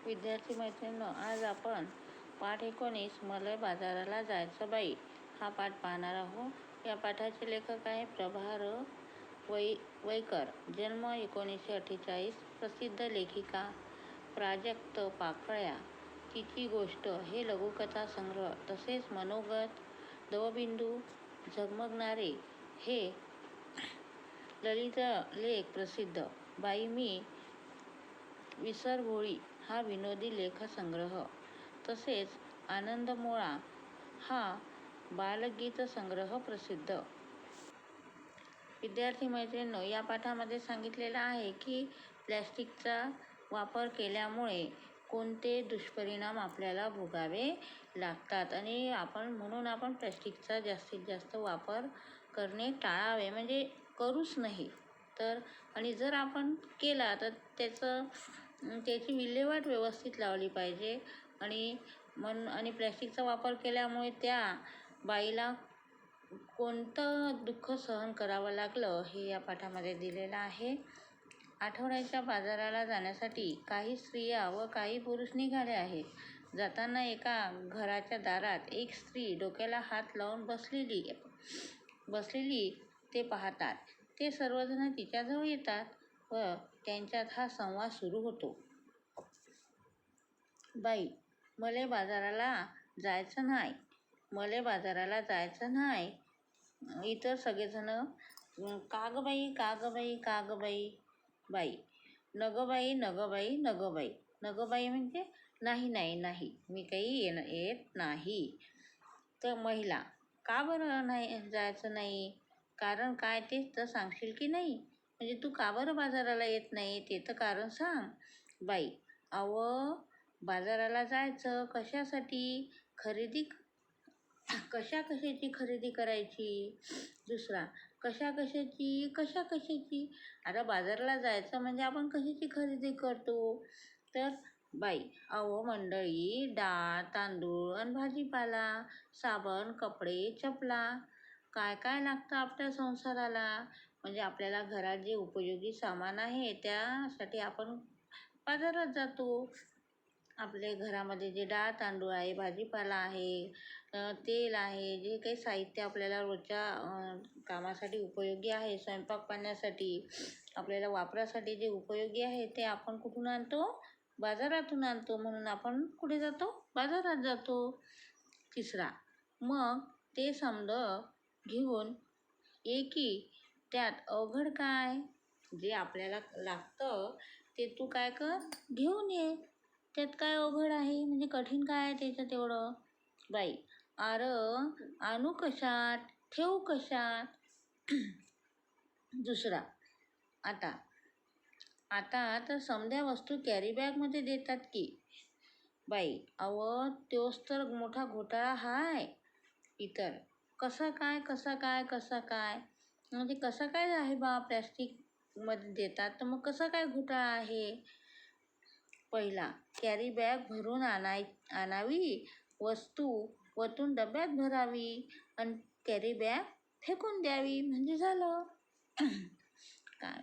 विद्यार्थी मैत्रिणींनो, आज आपण पाठ 19 मलय बाजाराला जायचं बाई हा पाठ पाहणार आहोत. या पाठाचे लेखक आहे प्रभा र. वैकर. जन्म 1948. प्रसिद्ध लेखिका प्राजक्त पाकळ्या. तिची गोष्ट हे लघुकथा संग्रह तसेच मनोगत दवबिंदू झगमगणारे हे ललित लेख प्रसिद्ध. बाई मी विसरभोळी हा विनोदी लेखसंग्रह तसेच आनंदमोळा हा बालगीत संग्रह प्रसिद्ध. विद्यार्थी मैत्रिणींनो, या पाठामध्ये सांगितलेलं आहे की प्लॅस्टिकचा वापर केल्यामुळे कोणते दुष्परिणाम आपल्याला भोगावे लागतात आणि म्हणून आपण प्लॅस्टिकचा जास्तीत जास्त वापर करणे टाळावे, म्हणजे करूच नाही. आणि जर आपण केला तर त्याची विल्हेवाट व्यवस्थित लावली पाहिजे. आणि प्लॅस्टिकचा वापर केल्यामुळे त्या बाईला कोणतं दुःख सहन करावं लागलं हे या पाठामध्ये दिलेलं आहे. आठवड्याच्या बाजाराला जाण्यासाठी काही स्त्रिया व काही पुरुष निघाले आहेत. जाताना एका घराच्या दारात एक स्त्री डोक्याला हात लावून बसलेली ते पाहतात. ते सर्वजण तिच्याजवळ येतात व त्यांच्यात हा संवाद सुरू होतो. बाई, मले बाजाराला जायचं नाही. मले बाजाराला जायचं नाही. इतर सगळेजण का ग बाई, का ग बाई, का ग बाई. बाई, नगं बाई, नगं बाई, नगं बाई. नगं बाई म्हणजे नाही नाही नाही, मी काही येत नाही. तर महिला, का बरं नाही जायचं नाही, कारण काय ते तर सांगशील की नाही. म्हणजे तू का बरं बाजाराला येत नाही ते तर कारण सांग. बाई, बाजाराला जायचं कशासाठी, कशाची खरेदी करायची. दुसरा, कशाची. आता बाजाराला जायचं म्हणजे आपण कशाची खरेदी करतो. तर बाई, मंडळी, डाळ तांदूळ आणि भाजीपाला, साबण, कपडे, चपला, काय काय लागतं आपल्या संसाराला. म्हणजे आपल्याला घरात जे उपयोगी सामान आहे त्यासाठी आपण बाजारात जातो. आपल्या घरामध्ये जे डाळ तांदूळ आहे, भाजीपाला आहे, तेल आहे, जे काही साहित्य आपल्याला रोजच्या कामासाठी उपयोगी आहे, स्वयंपाक पाण्यासाठी आपल्याला वापरासाठी जे उपयोगी आहे ते आपण कुठून आणतो, बाजारातून आणतो. म्हणून आपण कुठे जातो, बाजारात जातो. तिसरा, मग ते समजा घेऊन ये की त्यात अवघड काय. जे आपल्याला लागतं ते तू काय कर, घेऊन ये. त्यात काय अवघड आहे, म्हणजे कठीण काय आहे त्याच्यात एवढं. बाई, आणू कशात, ठेवू कशात. दुसरा, आता तर समध्या वस्तू कॅरी बॅगमध्ये देतात की. बाई, तोच तर मोठा घोटाळा हाय. इतर, कसं काय म्हणजे कसं काय आहे बा, प्लॅस्टिकमध्ये देतात तर मग कसं काय घोटाळा आहे. पहिला, कॅरी बॅग भरून आणावी, वस्तू वतून डब्यात भरावी आणि कॅरी बॅग फेकून द्यावी, म्हणजे झालं. काय